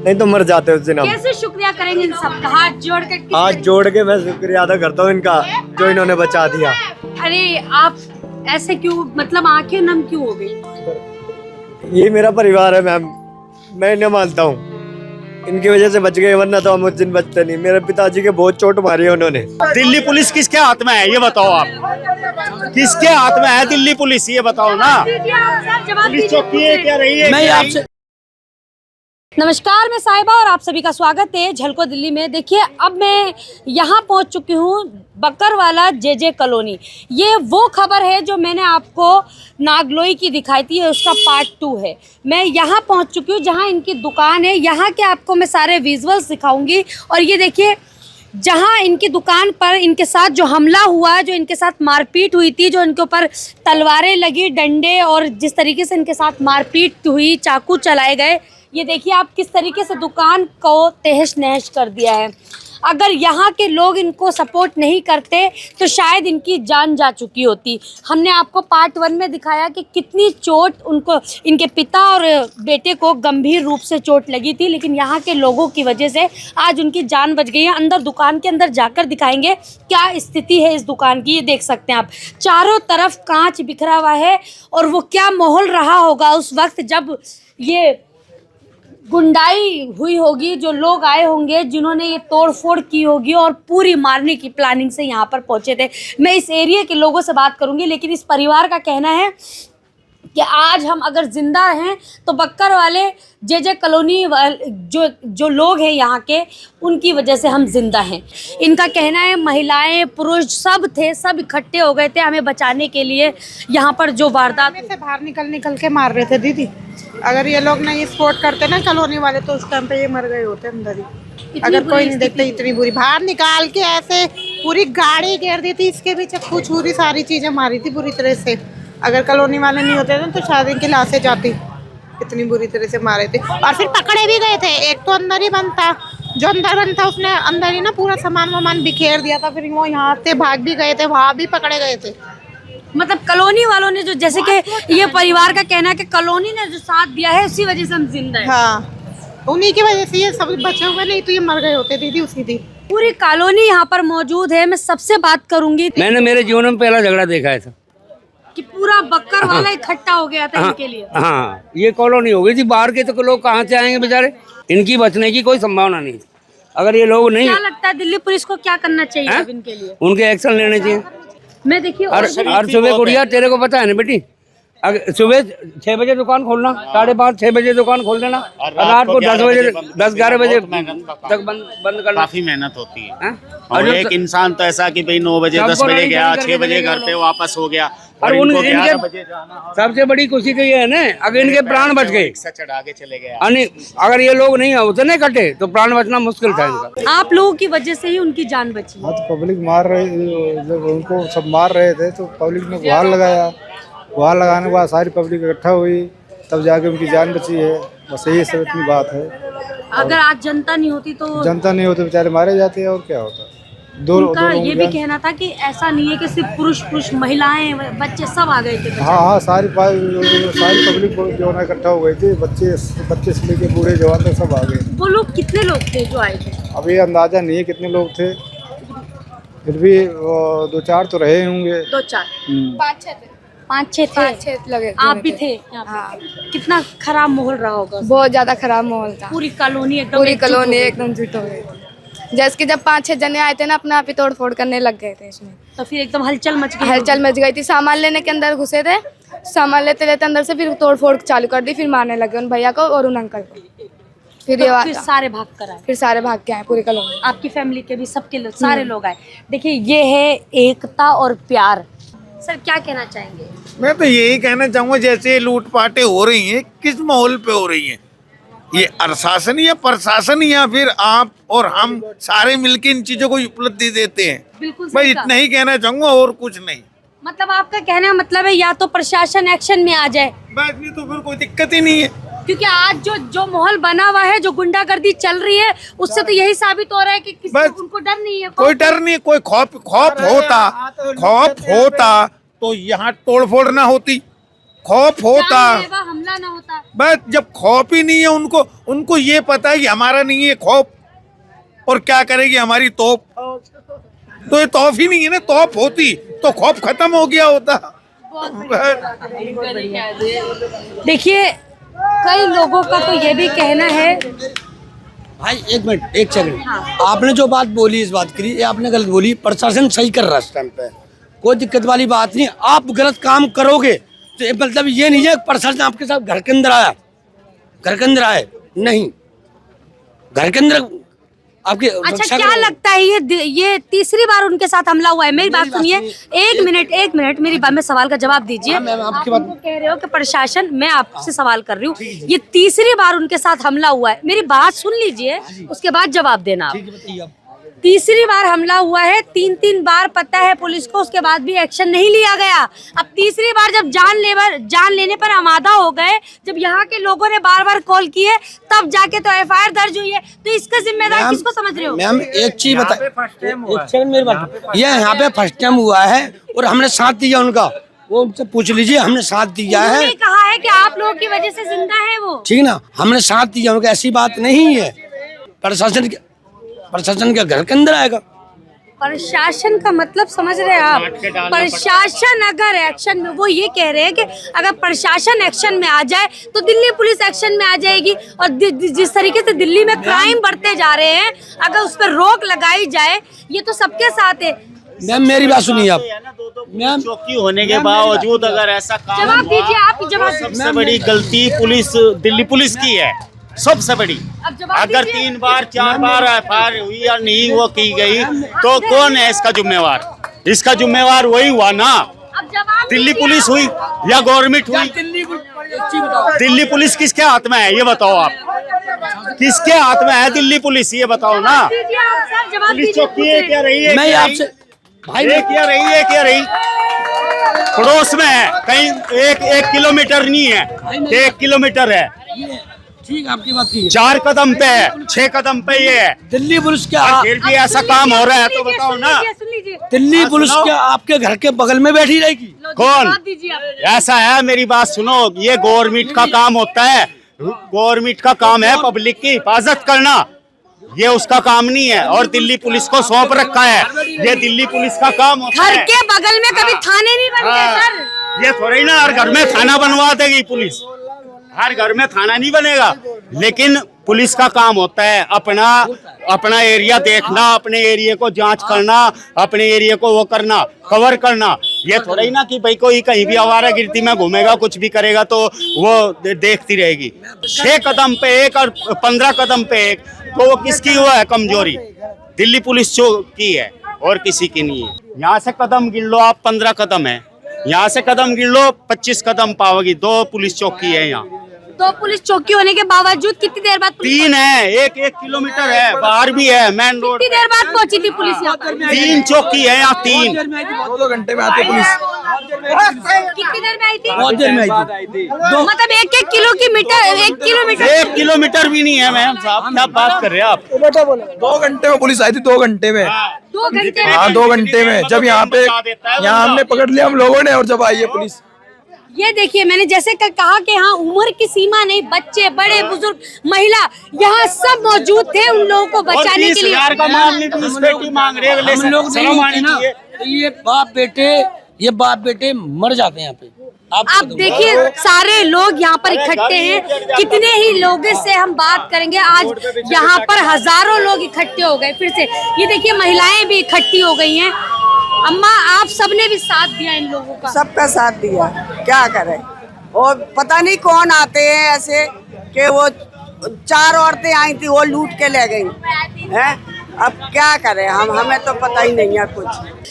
नहीं तो मर जाते उस दिन हम। कैसे शुक्रिया करेंगे इन सबका? हाथ जोड़ के मैं शुक्रिया अदा करता हूँ इनका, जो इन्होंने बचा दिया। अरे आप ऐसे क्यों, मतलब आंखें नम क्यों हो गई? ये मेरा परिवार है मैम, मैं इन्हें मानता हूँ। इनकी वजह से बच गए, वरना तो हम उस दिन बचते नहीं। मेरे पिताजी के बहुत चोट मारी है उन्होंने। दिल्ली पुलिस किसके हाथ में है ये बताओ आप, किसके हाथ में है दिल्ली पुलिस ये बताओ ना। पुलिस चौकी है क्या रही है? मैं आपसे नमस्कार, मैं साहिबा और आप सभी का स्वागत है झलको दिल्ली में। देखिए अब मैं यहाँ पहुँच चुकी हूँ बकरवाला जेजे कॉलोनी। ये वो खबर है जो मैंने आपको नागलोई की दिखाई थी, उसका पार्ट 2 है। मैं यहाँ पहुँच चुकी हूँ जहाँ इनकी दुकान है। यहाँ के आपको मैं सारे विजुअल्स दिखाऊंगी। और ये देखिए जहाँ इनकी दुकान पर इनके साथ जो हमला हुआ, जो इनके साथ मारपीट हुई थी, जो इनके ऊपर तलवारें लगी, डंडे, और जिस तरीके से इनके साथ मारपीट हुई, चाकू चलाए गए, ये देखिए आप किस तरीके से दुकान को तहस नहस कर दिया है। अगर यहाँ के लोग इनको सपोर्ट नहीं करते तो शायद इनकी जान जा चुकी होती। हमने आपको पार्ट 1 में दिखाया कि कितनी चोट उनको, इनके पिता और बेटे को गंभीर रूप से चोट लगी थी, लेकिन यहाँ के लोगों की वजह से आज उनकी जान बच गई है। अंदर दुकान के अंदर जाकर दिखाएंगे क्या स्थिति है इस दुकान की। ये देख सकते हैं आप, चारों तरफ कांच बिखरा हुआ है। और वो क्या माहौल रहा होगा उस वक्त जब ये गुंडाई हुई होगी, जो लोग आए होंगे जिन्होंने ये तोड़ फोड़ की होगी और पूरी मारने की प्लानिंग से यहाँ पर पहुँचे थे। मैं इस एरिया के लोगों से बात करूँगी, लेकिन इस परिवार का कहना है कि आज हम अगर जिंदा हैं तो बक्कर वाले जेजे कॉलोनी जो लोग हैं यहाँ के, उनकी वजह से हम जिंदा हैं। इनका कहना है महिलाएं पुरुष सब थे, सब इकट्ठे हो गए थे हमें बचाने के लिए। यहाँ पर जो वारदात से बाहर निकल के मार रहे थे दीदी। अगर ये लोग नहीं सपोर्ट करते ना कॉलोनी वाले तो उस टाइम पे ये मर गए होते अंदर ही। अगर कोई नहीं देखते, इतनी बुरी बाहर निकाल के ऐसे पूरी गाड़ी घेर दी थी, इसके भी चक्कू छुरी सारी चीजें मारी थी बुरी तरह से। अगर कॉलोनी वाले नहीं होते तो शायद इनकी लाशें जाती। इतनी बुरी तरह से मारे थे और फिर पकड़े भी गए थे। एक तो अंदर ही बंद था, जो अंदर बंद था उसने अंदर ही ना पूरा सामान बिखेर दिया था। फिर वो यहाँ से भाग भी गए थे, वहाँ भी पकड़े गए थे। मतलब कॉलोनी वालों ने जो, जैसे कि ये परिवार का कहना है कि कॉलोनी ने जो साथ दिया है उसी वजह से हम जिंदा हैं। हाँ, उन्हीं की वजह से ये सब बचे हुए, नहीं तो ये मर गए होते दीदी उसी दिन। पूरी कॉलोनी यहाँ पर मौजूद है। मैं सबसे बात करूंगी। मैंने मेरे जीवन में पहला झगड़ा देखा है था कि पूरा बक्कर वाला इकट्ठा हो गया था इनके लिए। हाँ, ये कॉलोनी हो गई थी। बाहर के तो लोग कहाँ से आएंगे बेचारे, इनकी बचने की कोई संभावना नहीं थी। अगर ये लोग नहीं, क्या लगता है दिल्ली पुलिस को क्या करना चाहिए अब इनके लिए? उनके एक्शन लेने चाहिए। मैं देखिए और सुबह गुड़िया तेरे को पता है ना बेटी, अगर सुबह 6 बजे दुकान खोलना, 5:30 6 बजे दुकान खोल देना, रात को 10 बजे 10-11 बजे तक बंद करना। काफी मेहनत होती है। और एक इंसान तो ऐसा कि भाई 9 बजे 10 बजे गया, 6 बजे घर पे वापस हो गया। और इनके सबसे बड़ी खुशी तो ये है ना, अगर इनके प्राण बच गए, चढ़ा के चले गए। अगर ये लोग नहीं होते ना कटे तो प्राण बचना मुश्किल था इनका। आप लोगों की वजह से ही उनकी जान बची। हाँ, तो पब्लिक मार रही, जब उनको सब मार रहे थे तो पब्लिक ने गुहार लगाया। गुहार लगाने के बाद सारी पब्लिक इकट्ठा हुई, तब जाके उनकी जान बची है। बस यही सब इतनी बात है। अगर आज जनता नहीं होती तो, जनता नहीं होती बेचारे मारे जाते, और क्या होता। उनका ये भी कहना था कि ऐसा नहीं है कि सिर्फ पुरुष महिलाएं बच्चे सब आ गए थे। हाँ, सारी पब्लिक जो है इकट्ठा हो गई थी। बच्चे से लेके बूढ़े जवान तक सब आ गए। वो लोग कितने लोग थे जो आए थे? अभी अंदाजा नहीं है कितने लोग थे, फिर भी 2-4 तो रहे होंगे। 2-4 5-6 थे। 5-6 लगे। आप भी थे यहाँ पे? हाँ। कितना खराब माहौल रहा होगा? बहुत ज्यादा खराब माहौल था। पूरी कॉलोनी एकदम जुट हो गई। जैसे कि जब 5-6 जने आए थे ना, अपना आप ही तोड़ फोड़ करने लग गए थे इसमें। तो फिर एकदम हलचल मच गई थी। सामान लेने के अंदर घुसे थे, सामान लेते लेते अंदर से फिर तोड़ फोड़ चालू कर दी। फिर मारने लगे उन भैया को और उन अंकल को। फिर सारे भाग कर आए। फिर सारे भाग के आए पूरी कॉलोनी। आपकी फैमिली के भी सबके लोग, सारे लोग आए। देखिए ये है एकता और प्यार। सर क्या कहना चाहेंगे? मैं तो यही कहना चाहूँगा, जैसे लूटपाटें हो रही हैं, किस माहौल पे हो रही हैं? ये प्रशासन या प्रशासन या फिर आप और हम सारे मिलकर इन चीजों को उपलब्धि देते हैं। बिल्कुल मैं इतना ही कहना चाहूँगा, और कुछ नहीं। मतलब आपका कहने का मतलब है या तो प्रशासन एक्शन में आ जाए, बस नहीं तो फिर कोई दिक्कत ही नहीं है। क्योंकि आज जो माहौल बना हुआ है, जो गुंडागर्दी चल रही है, उससे तो यही साबित हो रहा है कि उनको डर नहीं है। कोई डर नहीं, कोई खौफ होता तो यहाँ तोड़ फोड़ ना होती। खौफ होता, हमला ना होता। बस जब खौफ ही नहीं है उनको, उनको ये पता है कि हमारा नहीं है खौफ, और क्या करेगी हमारी तोप, तो ये तौफ ही नहीं है ना, तौफ होती तो खौफ खत्म हो गया होता। देखिए कई लोगों का तो ये भी कहना है। भाई एक मिनट, एक सेकंड, आपने जो बात बोली, इस बात की ये आपने गलत बोली। प्रशासन सही कर रहा है इस टाइम पे, कोई दिक्कत वाली बात नहीं। आप गलत काम करोगे तो ये मतलब ये नहीं है प्रशासन आपके साथ घर के अंदर आया, घर के अंदर आए नहीं, घर के अंदर आपके। अच्छा क्या लगता है ये तीसरी बार उनके साथ हमला हुआ है? मेरी बात सुनिए, एक मिनट मेरी बात में सवाल का जवाब दीजिए। आपकी आप बात कह रहे हो कि प्रशासन, मैं आपसे सवाल कर रही हूँ, ये तीसरी बार उनके साथ हमला हुआ है। मेरी बात सुन लीजिए, उसके बाद जवाब देना आप। तीसरी बार हमला हुआ है, 3 बार पता है पुलिस को, उसके बाद भी एक्शन नहीं लिया गया। अब तीसरी बार जब जान लेने पर आमादा हो गए, जब यहाँ के लोगों ने बार कॉल किए, तब जाके तो एफआईआर दर्ज हुई है। तो इसका जिम्मेदार किसको समझ रहे हो? मैम एक चीज बता, एक सेकंड मेरी बात, ये यहाँ पे फर्स्ट टाइम हुआ है और हमने साथ दिया उनका, वो उनसे पूछ लीजिए, हमने साथ दिया है। उन्होंने कहा है कि आप लोगों की वजह से जिंदा है वो, ठीक ना, हमने साथ दिया उनका, ऐसी बात नहीं है। प्रशासन के घर के अंदर आएगा। प्रशासन का मतलब समझ रहे हैं आप? प्रशासन अगर एक्शन में, वो ये कह रहे हैं कि अगर प्रशासन एक्शन में आ जाए तो दिल्ली पुलिस एक्शन में आ जाएगी। और जिस तरीके से दिल्ली में क्राइम बढ़ते जा रहे हैं, अगर उस पर रोक लगाई जाए, ये तो सबके साथ है। मैम मेरी बात सुनिए आप, मैम चौकी होने के बावजूद अगर ऐसा काम जवाब दीजिए, आप जवाब। सबसे बड़ी गलती दिल्ली पुलिस की है, सबसे बड़ी। अगर 3 बार 4 बार एफआईआर हुई या नहीं वो की गई तो कौन है इसका जिम्मेवार? इसका जिम्मेवार वही हुआ ना, दिल्ली पुलिस हुई या गवर्नमेंट हुई? दिल्ली पुलिस किसके हाथ में है ये बताओ आप, किसके हाथ में है दिल्ली पुलिस ये बताओ ना। पुलिस चौकी है क्या रही है? मैं आपसे भाई क्या रही है, क्या रही पड़ोस में है, कहीं 1 किलोमीटर नहीं है, 1 किलोमीटर है, ठीक आपकी बात की 4 कदम पे है, 6 कदम पे ये है। दिल्ली पुलिस क्या, फिर भी ऐसा काम हो रहा है तो बताओ ना। दिल्ली पुलिस क्या आपके घर के बगल में बैठी रहेगी? कौन? ऐसा है, मेरी बात सुनो, ये गवर्नमेंट का काम होता है, गवर्नमेंट का काम है पब्लिक की हिफाजत करना, ये उसका काम नहीं है। और दिल्ली पुलिस को सौंप रखा है, ये दिल्ली पुलिस का काम होता है। घर के बगल में कभी थाने नहीं बनते सर। ये थोड़ी ना हर घर में थाना बनवा देगी पुलिस, हर घर में थाना नहीं बनेगा, लेकिन पुलिस का काम होता है अपना एरिया देखना, अपने एरिया को जांच करना, अपने एरिया को वो करना, कवर करना। ये थोड़ा ही ना कि भाई कोई कहीं भी आवारागर्दी में घूमेगा, कुछ भी करेगा तो वो देखती रहेगी। 6 कदम पे एक और 15 कदम पे एक, तो वो किसकी हुआ है कमजोरी? दिल्ली पुलिस की है और किसी की नहीं है। यहाँ से कदम गिन लो आप, 15 कदम है, यहाँ से कदम गिन लो 25 कदम पाओगी। 2 पुलिस चौकी है यहाँ, 2 पुलिस चौकी होने के बावजूद कितनी देर बाद 3 है, 1 किलोमीटर है, बाहर भी है, मेन रोड। कितनी देर बाद पहुंची थी पुलिस यहाँ पर? 3 चौकी है यहाँ, 3। 2 घंटे में आती पुलिस, कितनी देर में आई थी? बहुत देर में आई थी। मतलब 1 किलोमीटर 1 किलोमीटर भी नहीं है मैम साहब, क्या बात कर रहे हैं आप? 2 घंटे में पुलिस आई थी, 2 घंटे में। 2 घंटे में? हाँ 2 घंटे में, जब यहाँ हमने पकड़ लिया हम लोगों ने, और जब आई है पुलिस। ये देखिए, मैंने जैसे कहा कि हाँ उम्र की सीमा नहीं, बच्चे बड़े बुजुर्ग महिला यहाँ सब मौजूद थे उन लोगों को बचाने के लिए। 30,000 का मामले की घुसपैठी मांग रहे हैं, हम लोग शर्म आनी ना, चाहिए। तो ये बाप बेटे मर जाते हैं यहाँ पे। आप देखिए सारे लोग यहाँ पर इकट्ठे हैं, कितने ही लोगों से हम बात करेंगे। आज यहाँ पर हजारों लोग इकट्ठे हो गए फिर से। ये देखिए महिलाएं भी इकट्ठी हो गई हैं। अम्मा, आप सबने भी साथ दिया इन लोगों का? सबका साथ दिया, क्या करें। और पता नहीं कौन आते हैं ऐसे कि वो 4 औरतें आई थी, वो लूट के ले गई हैं। अब क्या करें हम, हमें तो पता ही नहीं है कुछ।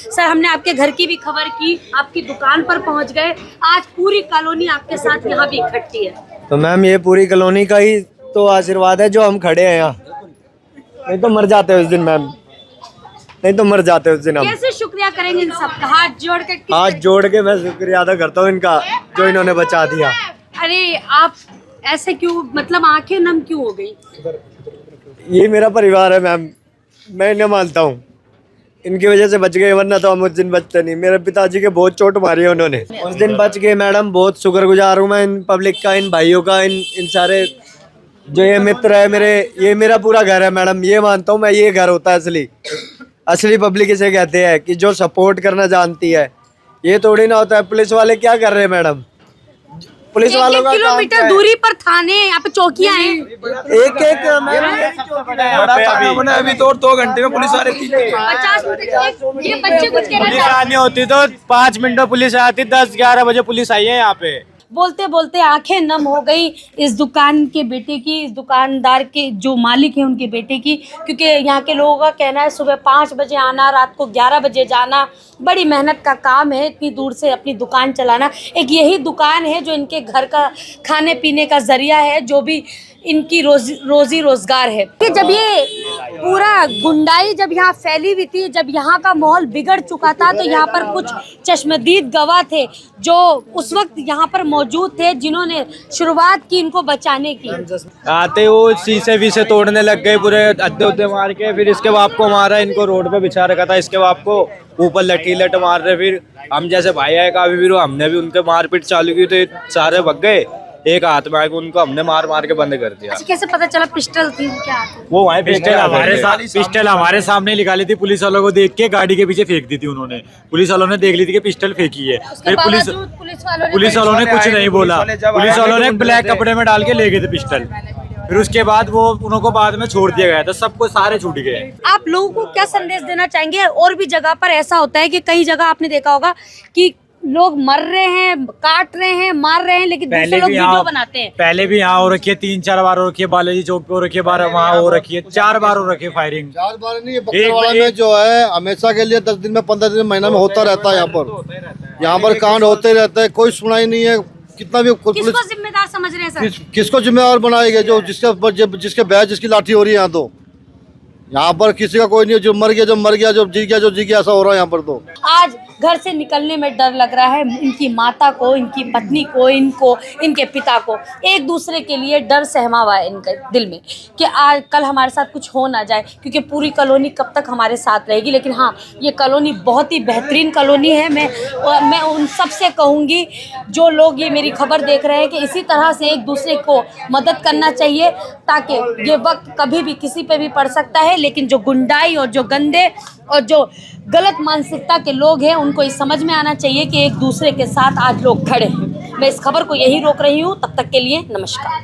सर, हमने आपके घर की भी खबर की, आपकी दुकान पर पहुंच गए। आज पूरी कॉलोनी आपके साथ यहाँ भी इकट्ठी है। तो मैम ये पूरी कॉलोनी का ही तो आशीर्वाद है जो हम खड़े हैं यहाँ, नहीं तो मर जाते उस दिन मैम, नहीं तो मर जाते उस दिन हम। कैसे शुक्रिया करेंगे इन सबका? हाथ जोड़ के मैं शुक्रिया अदा करता हूँ इनका, जो इन्होंने बचा दिया। अरे आप ऐसे क्यों, मतलब आंखें नम क्यों हो गई? ये मेरा परिवार है मैम, मैं इन्हें मानता हूँ, इनकी वजह से बच गए, वरना तो हम उस दिन बचते नहीं। मेरे पिताजी के बहुत चोट मारी है उन्होंने, उस दिन बच गए मैडम। बहुत शुक्रगुजार हूँ मैं इन पब्लिक का, इन भाइयों का, इन सारे जो ये मित्र है मेरे। ये मेरा पूरा घर है मैडम, ये मानता हूँ मैं, ये घर होता है असली। असली पब्लिक इसे कहते हैं कि जो सपोर्ट करना जानती है। ये थोड़ी ना होता है। पुलिस वाले क्या कर रहे हैं मैडम? पुलिस वालों का किलोमीटर दूरी पर थाने, यहाँ पे चौकियां हैं। एक अभी तो 2 घंटे में पुलिस आ रही थी। 50 मिनट ये बच्चे कुछ कहना पुलिस आनी होती तो 5 मिनट में पुलिस आती, 10-11 बजे पुलिस आई है यहाँ पे। बोलते बोलते आंखें नम हो गई इस दुकान के बेटे की, इस दुकानदार के जो मालिक है उनके बेटे की। क्योंकि यहाँ के लोगों का कहना है सुबह 5 बजे आना, रात को 11 बजे जाना, बड़ी मेहनत का काम है इतनी दूर से अपनी दुकान चलाना। एक यही दुकान है जो इनके घर का खाने पीने का जरिया है, जो भी इनकी रोजी रोजगार है। कि जब ये पूरा गुंडाई जब यहाँ फैली हुई थी, जब यहाँ का माहौल बिगड़ चुका था, तो यहाँ पर कुछ चश्मदीद गवाह थे जो उस वक्त यहाँ पर मौजूद थे, जिन्होंने शुरुआत की इनको बचाने की। आते वो शीशे वीसे तोड़ने लग गए, पूरे अड्डे मार के। फिर इसके बाप को मारा, इनको रोड पे बिछा रखा था, इसके बाप को ऊपर लट मार रहे। फिर हम जैसे भाई आए काफी, फिर हमने भी उनके मारपीट चालू की, तो सारे भग गए। एक हाथ में आके उनको हमने मार के बंद कर दिया। अच्छा, कैसे पता चला पिस्टल थी क्या? वो वहाँ पिस्टल हमारे सामने निकाली थी, पुलिस वालों को देख के गाड़ी के पीछे फेंक दी थी उन्होंने। पुलिस वालों ने देख ली थी कि पिस्टल फेंकी है। फिर पुलिस वालों ने कुछ नहीं बोला, पुलिस वालों ने ब्लैक कपड़े में डाल के ले गए थे पिस्टल। फिर उसके बाद वो उनको बाद में छोड़ दिया गया था, सबको सारे छूट गए। आप लोगों को क्या संदेश देना चाहेंगे? और भी जगह पर ऐसा होता है कि कई जगह आपने देखा होगा कि लोग मर रहे हैं, काट रहे हैं, मार रहे हैं, लेकिन दूसरे लोग वीडियो बनाते हैं। पहले भी यहाँ हो रखी है, 3-4 बार हो रखी है, बालाजी चौक पे हो रखी है, वहाँ हो रखी है, 4 बार हो रखी है फायरिंग। 4 बार नहीं, बकरवाड़ा में जो है हमेशा के लिए 10 दिन में, 15 दिन, महीना में होता रहता है। यहाँ पर कांड होते रहते हैं, कोई सुनाई नहीं है। कितना भी किसको जिम्मेदार समझ रहे हैं सर? किसको जिम्मेदार बनाएंगे? जो जिसके बैच जिसकी लाठी हो रही है। यहाँ पर किसी का कोई नहीं, जो मर गया, जो जी गया, ऐसा हो रहा है यहाँ पर। तो आज घर से निकलने में डर लग रहा है इनकी माता को, इनकी पत्नी को, इनके पिता को। एक दूसरे के लिए डर सहमा हुआ है इनके दिल में कि आज कल हमारे साथ कुछ हो ना जाए, क्योंकि पूरी कॉलोनी कब तक हमारे साथ रहेगी। लेकिन हाँ, ये कॉलोनी बहुत ही बेहतरीन कॉलोनी है। मैं उन सब से कहूँगी जो लोग ये मेरी खबर देख रहे हैं कि इसी तरह से एक दूसरे को मदद करना चाहिए, ताकि ये वक्त कभी भी किसी पे भी पड़ सकता है। लेकिन जो गुंडाई और जो गंदे और जो गलत मानसिकता के लोग हैं, उनको ये समझ में आना चाहिए कि एक दूसरे के साथ आज लोग खड़े हैं। मैं इस खबर को यही रोक रही हूँ। तब तक के लिए नमस्कार।